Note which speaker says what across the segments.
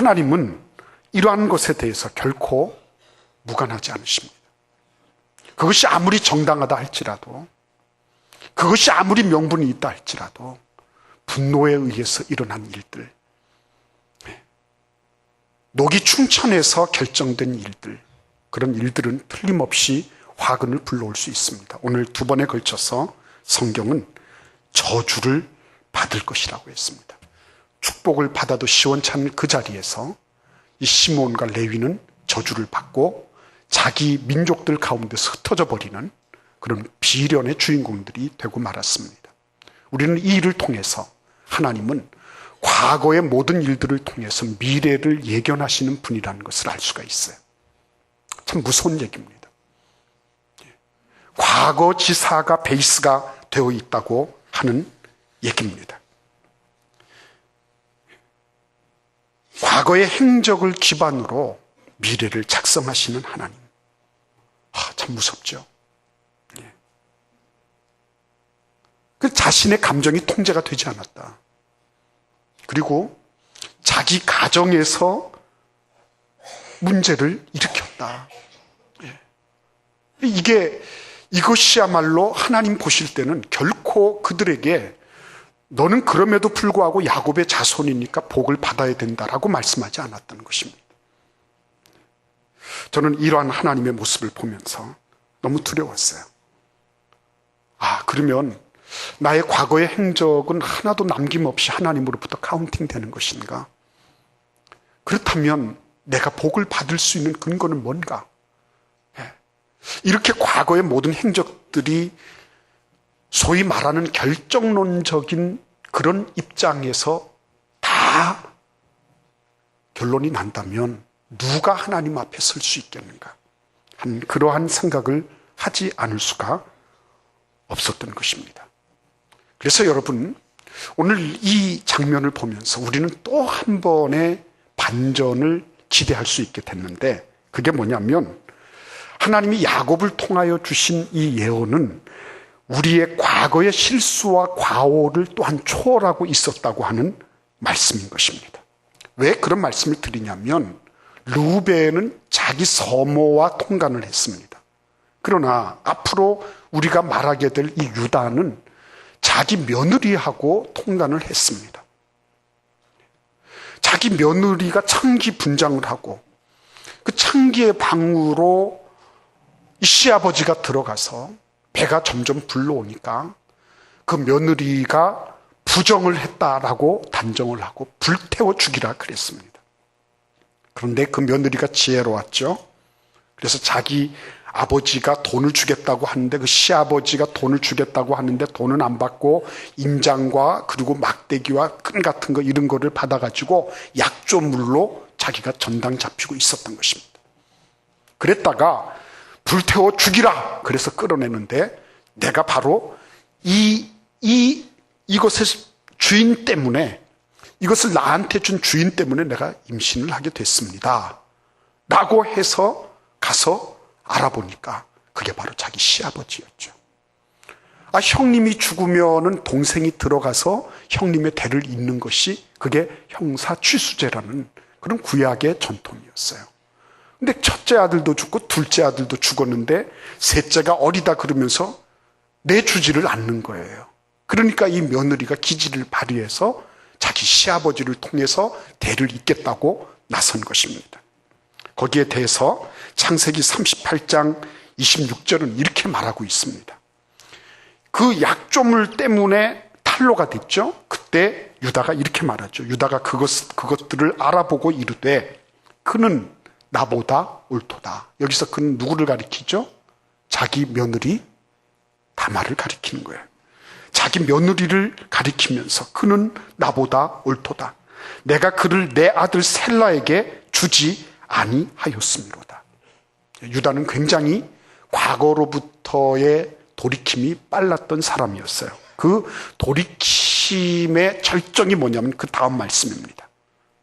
Speaker 1: 하나님은 이러한 것에 대해서 결코 무관하지 않으십니다. 그것이 아무리 정당하다 할지라도, 그것이 아무리 명분이 있다 할지라도 분노에 의해서 일어난 일들, 녹이 충천해서 결정된 일들, 그런 일들은 틀림없이 화근을 불러올 수 있습니다. 오늘 두 번에 걸쳐서 성경은 저주를 받을 것이라고 했습니다. 축복을 받아도 시원찮은 그 자리에서 이 시므온과 레위는 저주를 받고 자기 민족들 가운데서 흩어져 버리는 그런 비련의 주인공들이 되고 말았습니다. 우리는 이 일을 통해서 하나님은 과거의 모든 일들을 통해서 미래를 예견하시는 분이라는 것을 알 수가 있어요. 참 무서운 얘기입니다. 과거 지사가 베이스가 되어 있다고 하는 얘기입니다. 과거의 행적을 기반으로 미래를 작성하시는 하나님. 참 무섭죠. 그 자신의 감정이 통제가 되지 않았다. 그리고 자기 가정에서 문제를 일으켰다. 이것이야말로 하나님 보실 때는 결코 그들에게 너는 그럼에도 불구하고 야곱의 자손이니까 복을 받아야 된다라고 말씀하지 않았다는 것입니다. 저는 이러한 하나님의 모습을 보면서 너무 두려웠어요. 그러면 나의 과거의 행적은 하나도 남김없이 하나님으로부터 카운팅 되는 것인가? 그렇다면 내가 복을 받을 수 있는 근거는 뭔가? 이렇게 과거의 모든 행적들이 소위 말하는 결정론적인 그런 입장에서 다 결론이 난다면 누가 하나님 앞에 설 수 있겠는가? 그러한 생각을 하지 않을 수가 없었던 것입니다. 그래서 여러분, 오늘 이 장면을 보면서 우리는 또 한 번의 반전을 기대할 수 있게 됐는데, 그게 뭐냐면 하나님이 야곱을 통하여 주신 이 예언은 우리의 과거의 실수와 과오를 또한 초월하고 있었다고 하는 말씀인 것입니다. 왜 그런 말씀을 드리냐면 르우벤은 자기 서모와 통간을 했습니다. 그러나 앞으로 우리가 말하게 될 이 유다는 자기 며느리하고 통간을 했습니다. 자기 며느리가 창기 분장을 하고 그 창기의 방으로 이 시아버지가 들어가서 배가 점점 불러오니까 그 며느리가 부정을 했다라고 단정을 하고 불태워 죽이라 그랬습니다. 그런데 그 며느리가 지혜로웠죠. 그래서 자기 아버지가 돈을 주겠다고 하는데 그 시아버지가 돈을 주겠다고 하는데 돈은 안 받고 임장과 그리고 막대기와 끈 같은 거 이런 거를 받아가지고 약조물로 자기가 전당 잡히고 있었던 것입니다. 그랬다가 불태워 죽이라 그래서 끌어내는데 내가 바로 이것의 주인 때문에, 이것을 나한테 준 주인 때문에 내가 임신을 하게 됐습니다 라고 해서 가서 알아보니까 그게 바로 자기 시아버지였죠. 형님이 죽으면은 동생이 들어가서 형님의 대를 잇는 것이 그게 형사 취수제라는 그런 구약의 전통이었어요. 근데 첫째 아들도 죽고 둘째 아들도 죽었는데 셋째가 어리다 그러면서 내주지를 않는 거예요. 그러니까 이 며느리가 기지를 발휘해서 자기 시아버지를 통해서 대를 잇겠다고 나선 것입니다. 거기에 대해서 창세기 38장 26절은 이렇게 말하고 있습니다. 그 약조물 때문에 탄로가 됐죠. 그때 유다가 이렇게 말하죠. 유다가 그것들을 알아보고 이르되 그는 나보다 옳도다. 여기서 그는 누구를 가리키죠? 자기 며느리 다말을 가리키는 거예요. 자기 며느리를 가리키면서 그는 나보다 옳도다. 내가 그를 내 아들 셀라에게 주지 아니하였음이로다. 유다는 굉장히 과거로부터의 돌이킴이 빨랐던 사람이었어요. 그 돌이킴의 절정이 뭐냐면 그 다음 말씀입니다.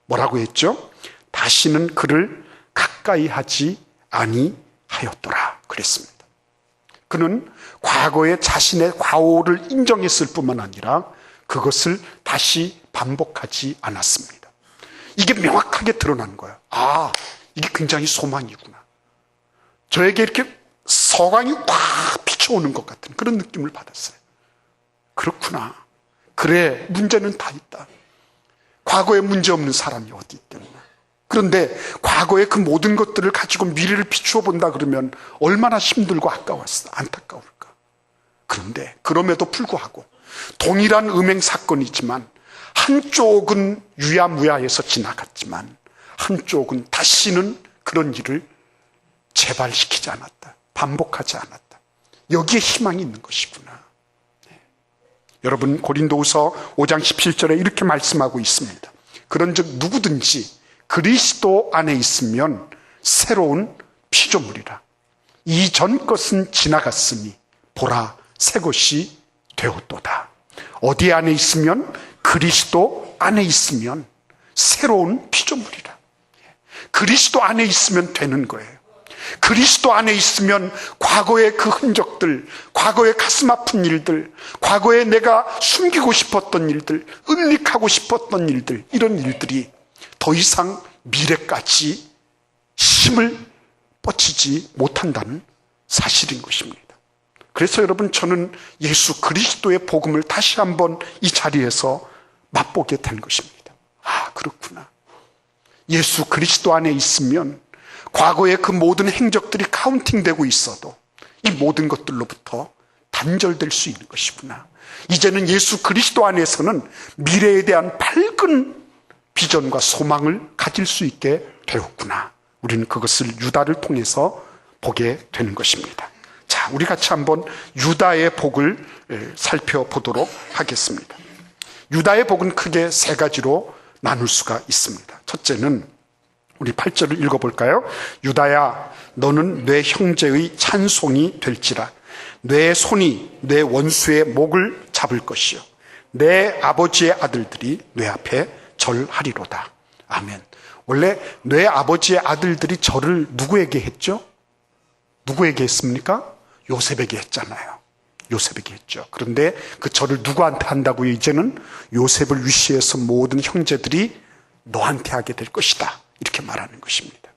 Speaker 1: 뭐라고 했죠? 다시는 그를 가까이 하지 아니하였더라 그랬습니다. 그는 과거에 자신의 과오를 인정했을 뿐만 아니라 그것을 다시 반복하지 않았습니다. 이게 명확하게 드러나는 거예요. 아, 이게 굉장히 소망이구나. 저에게 이렇게 서광이 확 비춰오는 것 같은 그런 느낌을 받았어요. 그렇구나. 그래, 문제는 다 있다. 과거에 문제 없는 사람이 어디 있겠나. 그런데 과거의 그 모든 것들을 가지고 미래를 비추어 본다 그러면 얼마나 힘들고 안타까울까. 그런데 그럼에도 불구하고 동일한 음행 사건이지만 한쪽은 유야무야해서 지나갔지만 한쪽은 다시는 그런 일을 재발시키지 않았다. 반복하지 않았다. 여기에 희망이 있는 것이구나. 네. 여러분, 고린도후서 5장 17절에 이렇게 말씀하고 있습니다. 그런즉 누구든지 그리스도 안에 있으면 새로운 피조물이라. 이전 것은 지나갔으니 보라 새 것이 되었도다. 어디 안에 있으면? 그리스도 안에 있으면 새로운 피조물이라. 그리스도 안에 있으면 되는 거예요. 그리스도 안에 있으면 과거의 그 흔적들, 과거의 가슴 아픈 일들, 과거에 내가 숨기고 싶었던 일들, 은닉하고 싶었던 일들, 이런 일들이 더 이상 미래까지 힘을 뻗치지 못한다는 사실인 것입니다. 그래서 여러분, 저는 예수 그리스도의 복음을 다시 한번 이 자리에서 맛보게 된 것입니다. 아, 그렇구나. 예수 그리스도 안에 있으면 과거의 그 모든 행적들이 카운팅되고 있어도 이 모든 것들로부터 단절될 수 있는 것이구나. 이제는 예수 그리스도 안에서는 미래에 대한 밝은 비전과 소망을 가질 수 있게 되었구나. 우리는 그것을 유다를 통해서 보게 되는 것입니다. 자, 우리 같이 한번 유다의 복을 살펴보도록 하겠습니다. 유다의 복은 크게 세 가지로 나눌 수가 있습니다. 첫째는 우리 8절을 읽어볼까요? 유다야, 너는 내 형제의 찬송이 될지라. 내 손이 내 원수의 목을 잡을 것이요 내 아버지의 아들들이 내 앞에 절하리로다. 아멘. 원래 내 아버지의 아들들이 절을 누구에게 했죠? 누구에게 했습니까? 요셉에게 했잖아요. 요셉에게 했죠. 그런데 그 절을 누구한테 한다고요? 이제는 요셉을 위시해서 모든 형제들이 너한테 하게 될 것이다. 이렇게 말하는 것입니다.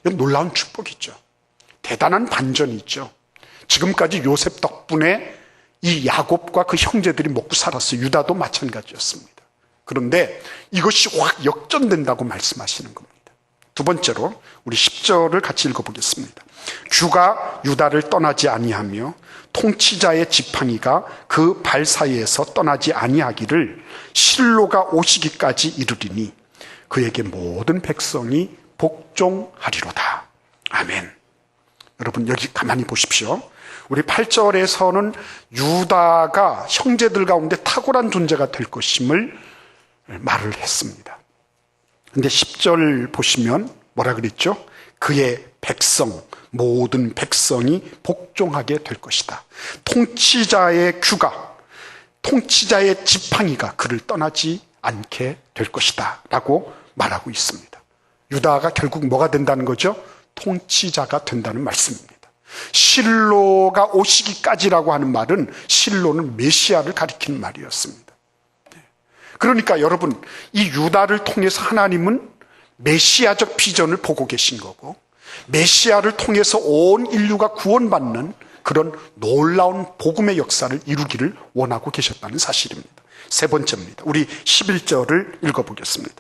Speaker 1: 이건 놀라운 축복이죠. 대단한 반전이 있죠. 지금까지 요셉 덕분에 이 야곱과 그 형제들이 먹고 살았어요. 유다도 마찬가지였습니다. 그런데 이것이 확 역전된다고 말씀하시는 겁니다. 두 번째로 우리 10절을 같이 읽어보겠습니다. 주가 유다를 떠나지 아니하며 통치자의 지팡이가 그 발 사이에서 떠나지 아니하기를 실로가 오시기까지 이르리니 그에게 모든 백성이 복종하리로다. 아멘. 여러분, 여기 가만히 보십시오. 우리 8절에서는 유다가 형제들 가운데 탁월한 존재가 될 것임을 말을 했습니다. 근데 10절 보시면 뭐라 그랬죠? 그의 백성, 모든 백성이 복종하게 될 것이다. 통치자의 규가, 통치자의 지팡이가 그를 떠나지 않게 될 것이다 라고 말하고 있습니다. 유다가 결국 뭐가 된다는 거죠? 통치자가 된다는 말씀입니다. 실로가 오시기까지라고 하는 말은, 실로는 메시아를 가리키는 말이었습니다. 그러니까 여러분, 이 유다를 통해서 하나님은 메시아적 비전을 보고 계신 거고, 메시아를 통해서 온 인류가 구원받는 그런 놀라운 복음의 역사를 이루기를 원하고 계셨다는 사실입니다. 세 번째입니다. 우리 11절을 읽어보겠습니다.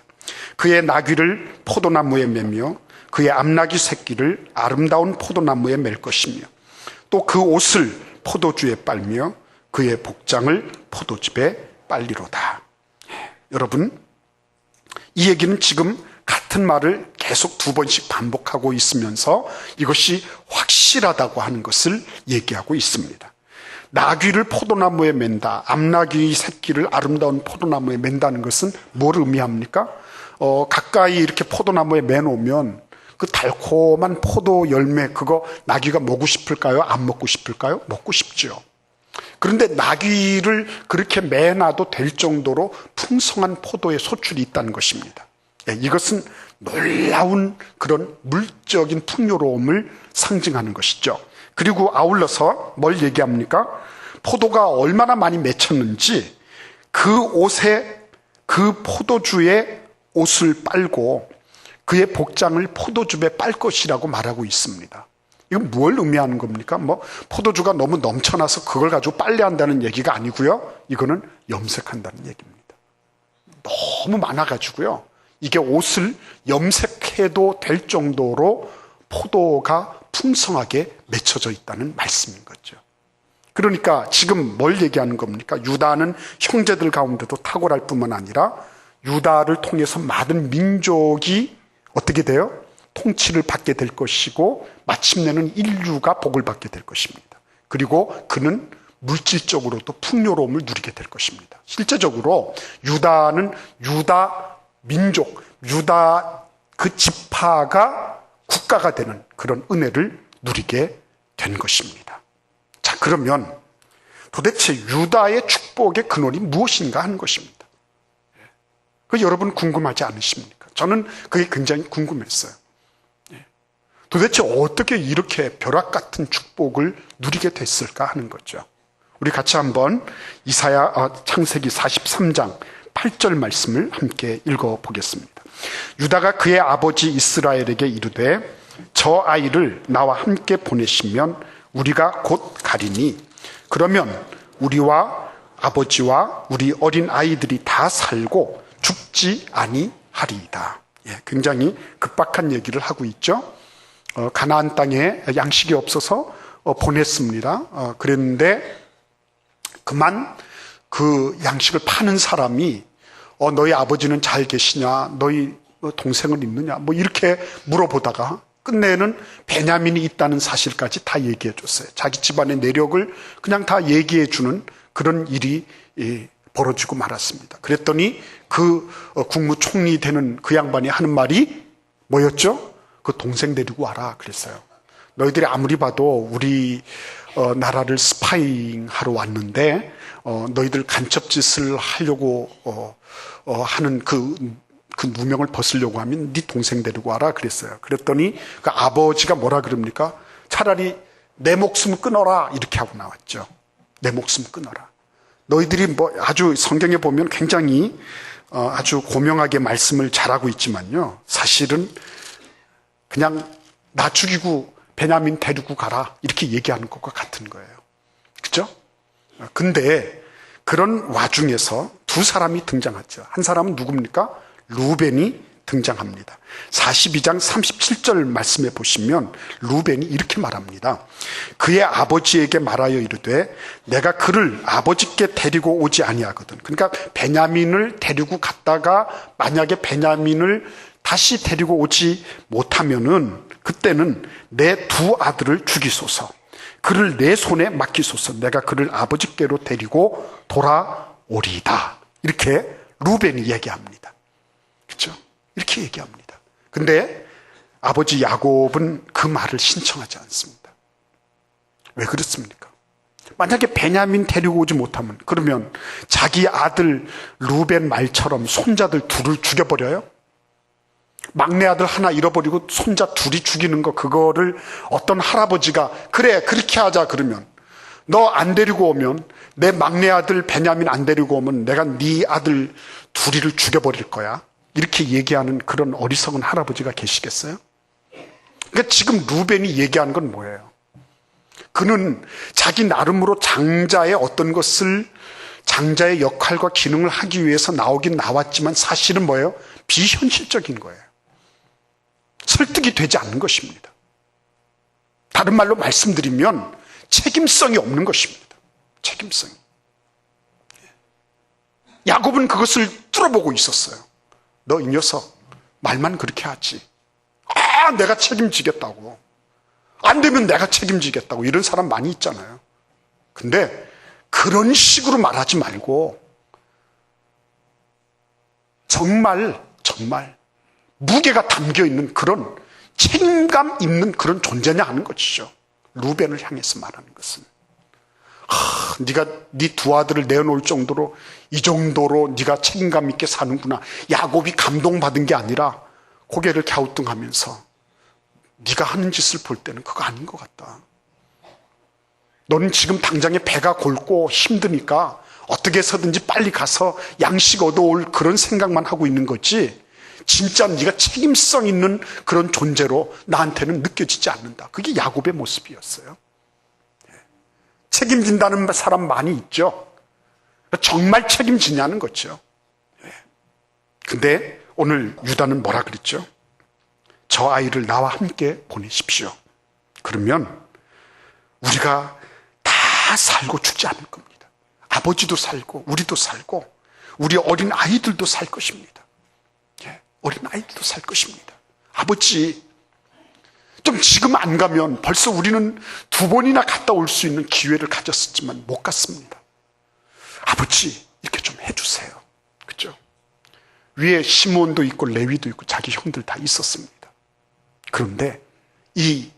Speaker 1: 그의 나귀를 포도나무에 매며 그의 암나귀 새끼를 아름다운 포도나무에 맬 것이며 또 그 옷을 포도주에 빨며 그의 복장을 포도즙에 빨리로다. 여러분, 이 얘기는 지금 같은 말을 계속 두 번씩 반복하고 있으면서 이것이 확실하다고 하는 것을 얘기하고 있습니다. 나귀를 포도나무에 맨다, 암나귀 새끼를 아름다운 포도나무에 맨다는 것은 뭘 의미합니까? 가까이 이렇게 포도나무에 매놓으면 그 달콤한 포도 열매, 그거 나귀가 먹고 싶을까요? 안 먹고 싶을까요? 먹고 싶죠. 그런데 나귀를 그렇게 매놔도 될 정도로 풍성한 포도의 소출이 있다는 것입니다. 이것은 놀라운 그런 물적인 풍요로움을 상징하는 것이죠. 그리고 아울러서 뭘 얘기합니까? 포도가 얼마나 많이 맺혔는지 그 옷에, 그 포도주에 옷을 빨고 그의 복장을 포도즙에 빨 것이라고 말하고 있습니다. 이건 뭘 의미하는 겁니까? 포도주가 너무 넘쳐나서 그걸 가지고 빨래한다는 얘기가 아니고요. 이거는 염색한다는 얘기입니다. 너무 많아가지고요. 이게 옷을 염색해도 될 정도로 포도가 풍성하게 맺혀져 있다는 말씀인 거죠. 그러니까 지금 뭘 얘기하는 겁니까? 유다는 형제들 가운데도 탁월할 뿐만 아니라 유다를 통해서 많은 민족이 어떻게 돼요? 통치를 받게 될 것이고 마침내는 인류가 복을 받게 될 것입니다. 그리고 그는 물질적으로도 풍요로움을 누리게 될 것입니다. 실제적으로 유다는 유다 민족, 유다 그 지파가 국가가 되는 그런 은혜를 누리게 된 것입니다. 자, 그러면 도대체 유다의 축복의 근원이 무엇인가 하는 것입니다. 그 여러분 궁금하지 않으십니까? 저는 그게 굉장히 궁금했어요. 도대체 어떻게 이렇게 벼락 같은 축복을 누리게 됐을까 하는 거죠. 우리 같이 한번 창세기 43장 8절 말씀을 함께 읽어보겠습니다. 유다가 그의 아버지 이스라엘에게 이르되 저 아이를 나와 함께 보내시면 우리가 곧 가리니 그러면 우리와 아버지와 우리 어린 아이들이 다 살고 죽지 아니하리이다. 굉장히 급박한 얘기를 하고 있죠. 가나안 땅에 양식이 없어서 보냈습니다. 그랬는데 그만 그 양식을 파는 사람이 너희 아버지는 잘 계시냐? 너희 동생은 있느냐? 이렇게 물어보다가 끝내는 베냐민이 있다는 사실까지 다 얘기해 줬어요. 자기 집안의 내력을 그냥 다 얘기해 주는 그런 일이 벌어지고 말았습니다. 그랬더니 그 국무총리 되는 그 양반이 하는 말이 뭐였죠? 그 동생 데리고 와라 그랬어요. 너희들이 아무리 봐도 우리 나라를 스파잉하러 왔는데 너희들 간첩짓을 하려고 하는 그 누명을 벗으려고 하면 네 동생 데리고 와라 그랬어요. 그랬더니 그 아버지가 뭐라 그럽니까? 차라리 내 목숨 끊어라 이렇게 하고 나왔죠. 내 목숨 끊어라. 너희들이 아주 성경에 보면 굉장히 아주 고명하게 말씀을 잘하고 있지만요. 사실은 그냥 나 죽이고 베냐민 데리고 가라 이렇게 얘기하는 것과 같은 거예요. 그렇죠? 근데 그런 와중에서 두 사람이 등장하죠. 한 사람은 누굽니까? 루벤이 등장합니다. 42장 37절 말씀에 보시면 루벤이 이렇게 말합니다. 그의 아버지에게 말하여 이르되 내가 그를 아버지께 데리고 오지 아니하거든. 그러니까 베냐민을 데리고 갔다가 만약에 베냐민을 다시 데리고 오지 못하면은 그때는 내 두 아들을 죽이소서. 그를 내 손에 맡기소서. 내가 그를 아버지께로 데리고 돌아오리이다. 이렇게 루벤이 얘기합니다. 그렇죠? 이렇게 얘기합니다. 근데 아버지 야곱은 그 말을 신청하지 않습니다. 왜 그렇습니까? 만약에 베냐민 데리고 오지 못하면 그러면 자기 아들 루벤 말처럼 손자들 둘을 죽여버려요? 막내 아들 하나 잃어버리고 손자 둘이 죽이는 거 그거를 어떤 할아버지가 그래 그렇게 하자 그러면 너 안 데리고 오면 내 막내 아들 베냐민 안 데리고 오면 내가 네 아들 둘이를 죽여버릴 거야. 이렇게 얘기하는 그런 어리석은 할아버지가 계시겠어요? 그러니까 지금 루벤이 얘기하는 건 뭐예요? 그는 자기 나름으로 장자의 어떤 것을 장자의 역할과 기능을 하기 위해서 나오긴 나왔지만 사실은 뭐예요? 비현실적인 거예요. 설득이 되지 않는 것입니다. 다른 말로 말씀드리면 책임성이 없는 것입니다. 책임성이. 야곱은 그것을 뚫어보고 있었어요. 너 이 녀석 말만 그렇게 하지. 내가 책임지겠다고. 안 되면 내가 책임지겠다고. 이런 사람 많이 있잖아요. 근데 그런 식으로 말하지 말고 정말 무게가 담겨있는 그런 책임감 있는 그런 존재냐 하는 것이죠. 루벤을 향해서 말하는 것은 네가 네 두 아들을 내어놓을 정도로 이 정도로 네가 책임감 있게 사는구나. 야곱이 감동받은 게 아니라 고개를 갸우뚱하면서 네가 하는 짓을 볼 때는 그거 아닌 것 같다. 너는 지금 당장에 배가 골고 힘드니까 어떻게 해서든지 빨리 가서 양식 얻어올 그런 생각만 하고 있는 거지. 진짜 네가 책임성 있는 그런 존재로 나한테는 느껴지지 않는다. 그게 야곱의 모습이었어요. 책임진다는 사람 많이 있죠. 정말 책임지냐는 거죠. 근데 오늘 유다는 뭐라 그랬죠? 저 아이를 나와 함께 보내십시오. 그러면 우리가 다 살고 죽지 않을 겁니다. 아버지도 살고 우리도 살고 우리 어린 아이들도 살 것입니다. 어린 아이들도 살 것입니다. 아버지, 좀 지금 안 가면 벌써 우리는 2번이나 갔다 올 수 있는 기회를 가졌었지만 못 갔습니다. 아버지, 이렇게 좀 해주세요. 그죠? 위에 시므온도 있고 레위도 있고 자기 형들 다 있었습니다. 그런데 이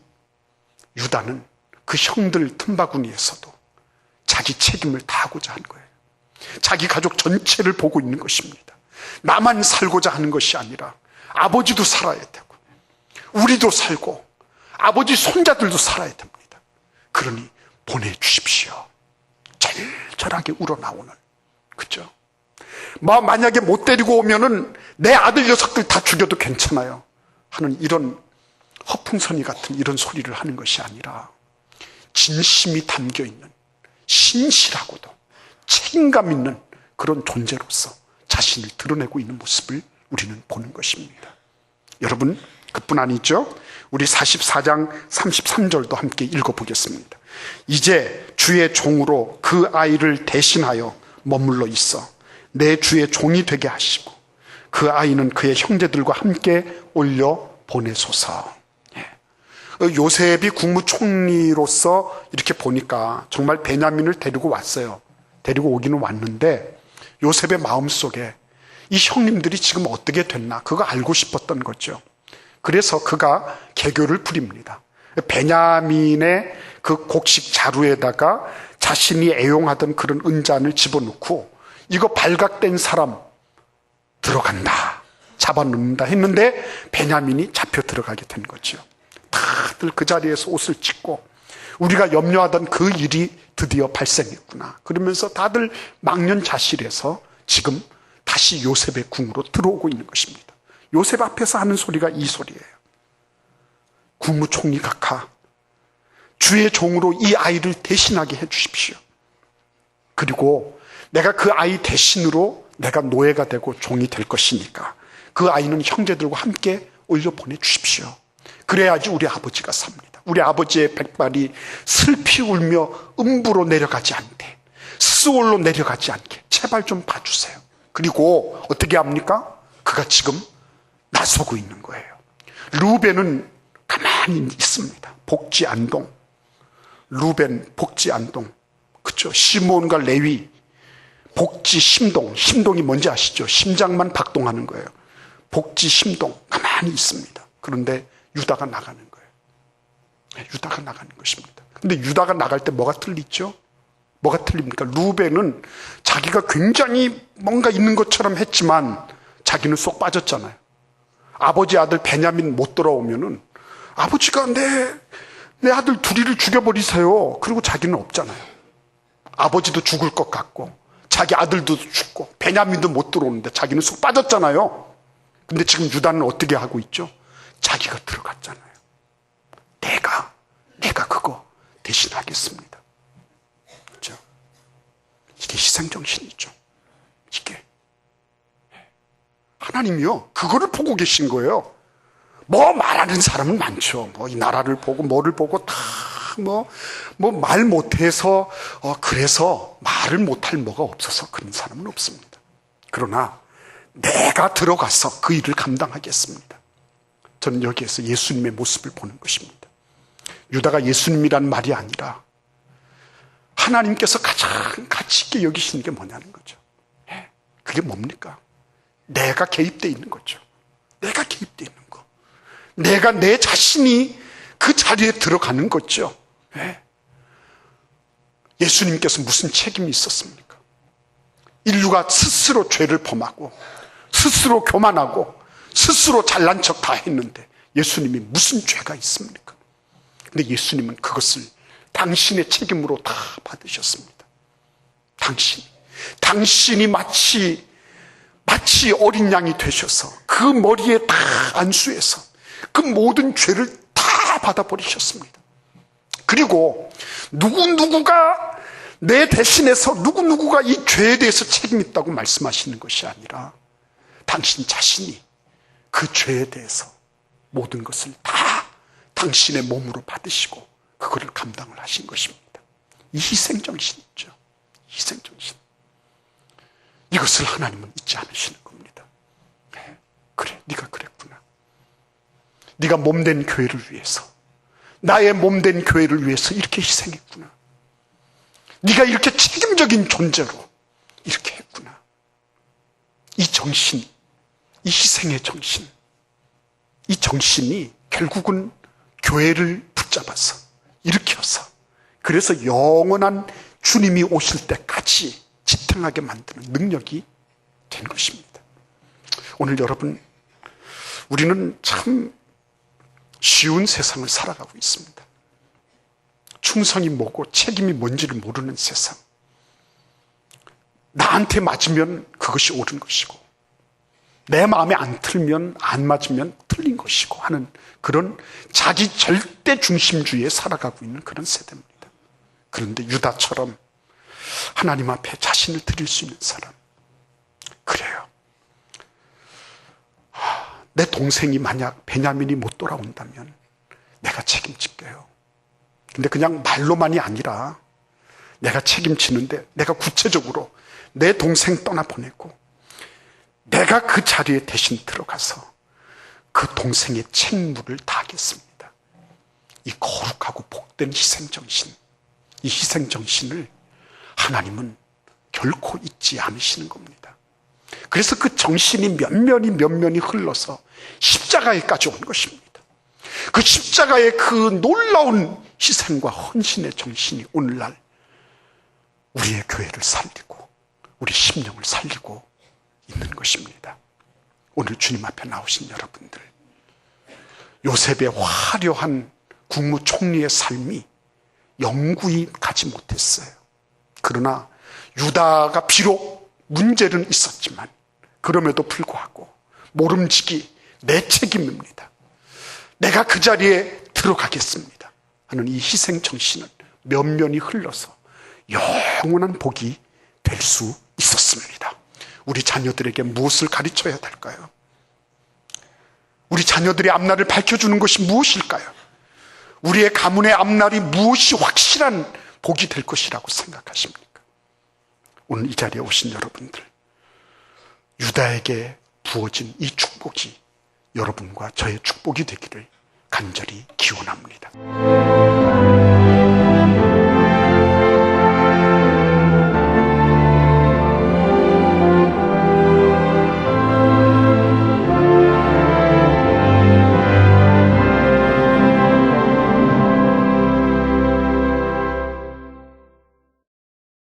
Speaker 1: 유다는 그 형들 틈바구니에서도 자기 책임을 다하고자 한 거예요. 자기 가족 전체를 보고 있는 것입니다. 나만 살고자 하는 것이 아니라 아버지도 살아야 되고 우리도 살고 아버지 손자들도 살아야 됩니다. 그러니 보내주십시오. 절절하게 우러나오는, 그죠? 만약에 못 데리고 오면은 내 아들 녀석들 다 죽여도 괜찮아요 하는 이런 허풍선이 같은 이런 소리를 하는 것이 아니라 진심이 담겨있는 신실하고도 책임감 있는 그런 존재로서 자신을 드러내고 있는 모습을 우리는 보는 것입니다. 여러분, 그뿐 아니죠? 우리 44장 33절도 함께 읽어보겠습니다. 이제 주의 종으로 그 아이를 대신하여 머물러 있어 내 주의 종이 되게 하시고 그 아이는 그의 형제들과 함께 올려 보내소서. 요셉이 국무총리로서 이렇게 보니까 정말 베냐민을 데리고 왔어요. 데리고 오기는 왔는데 요셉의 마음속에 이 형님들이 지금 어떻게 됐나 그거 알고 싶었던 거죠. 그래서 그가 개교를 부립니다. 베냐민의 그 곡식 자루에다가 자신이 애용하던 그런 은잔을 집어넣고 이거 발각된 사람 들어간다, 잡아넣는다 했는데 베냐민이 잡혀 들어가게 된 거죠. 다들 그 자리에서 옷을 찢고 우리가 염려하던 그 일이 드디어 발생했구나 그러면서 다들 망연자실해서 지금 다시 요셉의 궁으로 들어오고 있는 것입니다. 요셉 앞에서 하는 소리가 이 소리예요. 국무총리 각하, 주의 종으로 이 아이를 대신하게 해주십시오. 그리고 내가 그 아이 대신으로 내가 노예가 되고 종이 될 것이니까 그 아이는 형제들과 함께 올려 보내주십시오. 그래야지 우리 아버지가 삽니다. 우리 아버지의 백발이 슬피 울며 음부로 내려가지 않게, 스올로 내려가지 않게 제발 좀 봐주세요. 그리고 어떻게 합니까? 그가 지금 나서고 있는 거예요. 루벤은 가만히 있습니다. 복지 안동, 루벤 복지 안동, 그렇죠? 시몬과 레위 복지 심동. 심동이 뭔지 아시죠? 심장만 박동하는 거예요. 복지 심동 가만히 있습니다. 그런데 유다가 나가는 거예요. 유다가 나가는 것입니다. 근데 유다가 나갈 때 뭐가 틀리죠? 뭐가 틀립니까? 루벤은 자기가 굉장히 뭔가 있는 것처럼 했지만 자기는 쏙 빠졌잖아요. 아버지 아들 베냐민 못 돌아오면은 아버지가 내 아들 둘이를 죽여버리세요. 그리고 자기는 없잖아요. 아버지도 죽을 것 같고 자기 아들도 죽고 베냐민도 못 들어오는데 자기는 쏙 빠졌잖아요. 근데 지금 유다는 어떻게 하고 있죠? 자기가 들어갔잖아요. 내가 그거 대신하겠습니다. 그렇죠? 이게 희생정신이죠. 이게 하나님이요 그거를 보고 계신 거예요. 뭐 말하는 사람은 많죠. 뭐 이 나라를 보고 뭐를 보고 다 뭐 말 못해서 그래서 말을 못할 뭐가 없어서 그런 사람은 없습니다. 그러나 내가 들어가서 그 일을 감당하겠습니다. 저는 여기에서 예수님의 모습을 보는 것입니다. 유다가 예수님이란 말이 아니라 하나님께서 가장 가치 있게 여기시는 게 뭐냐는 거죠. 그게 뭡니까? 내가 개입되어 있는 거죠. 내가 개입되어 있는 거. 내가 내 자신이 그 자리에 들어가는 거죠. 예수님께서 무슨 책임이 있었습니까? 인류가 스스로 죄를 범하고 스스로 교만하고 스스로 잘난 척 다 했는데 예수님이 무슨 죄가 있습니까? 근데 예수님은 그것을 당신의 책임으로 다 받으셨습니다. 당신이 마치 마치 어린 양이 되셔서 그 머리에 다 안수해서 그 모든 죄를 다 받아버리셨습니다. 그리고 누구누구가 내 대신해서 누구누구가 이 죄에 대해서 책임 있다고 말씀하시는 것이 아니라 당신 자신이 그 죄에 대해서 모든 것을 다 당신의 몸으로 받으시고 그거를 감당을 하신 것입니다. 이 희생정신 있죠. 희생정신. 이것을 하나님은 잊지 않으시는 겁니다. 그래, 네가 그랬구나. 네가 몸된 교회를 위해서, 나의 몸된 교회를 위해서 이렇게 희생했구나. 네가 이렇게 책임적인 존재로 이렇게 했구나. 이 정신, 이 희생의 정신, 이 정신이 결국은 교회를 붙잡아서 일으켜서 그래서 영원한 주님이 오실 때까지 지탱하게 만드는 능력이 된 것입니다. 오늘 여러분, 우리는 참 쉬운 세상을 살아가고 있습니다. 충성이 뭐고 책임이 뭔지를 모르는 세상. 나한테 맞으면 그것이 옳은 것이고 내 마음에 안 틀면, 안 맞으면 틀린 것이고 하는 그런 자기 절대 중심주의에 살아가고 있는 그런 세대입니다. 그런데 유다처럼 하나님 앞에 자신을 드릴 수 있는 사람, 그래요. 내 동생이 만약 베냐민이 못 돌아온다면 내가 책임질게요. 근데 그냥 말로만이 아니라 내가 책임지는데 내가 구체적으로 내 동생 떠나보내고 내가 그 자리에 대신 들어가서 그 동생의 책무를 다하겠습니다. 이 거룩하고 복된 희생정신, 이 희생정신을 하나님은 결코 잊지 않으시는 겁니다. 그래서 그 정신이 면면이 흘러서 십자가에까지 온 것입니다. 그 십자가의 그 놀라운 희생과 헌신의 정신이 오늘날 우리의 교회를 살리고 우리 심령을 살리고 있는 것입니다. 오늘 주님 앞에 나오신 여러분들, 요셉의 화려한 국무총리의 삶이 영구히 가지 못했어요. 그러나 유다가 비록 문제는 있었지만 그럼에도 불구하고 모름지기 내 책임입니다. 내가 그 자리에 들어가겠습니다 하는 이 희생정신은 면면이 흘러서 영원한 복이 될 수 있었습니다. 우리 자녀들에게 무엇을 가르쳐야 될까요? 우리 자녀들의 앞날을 밝혀주는 것이 무엇일까요? 우리의 가문의 앞날이 무엇이 확실한 복이 될 것이라고 생각하십니까? 오늘 이 자리에 오신 여러분들, 유다에게 부어진 이 축복이 여러분과 저의 축복이 되기를 간절히 기원합니다.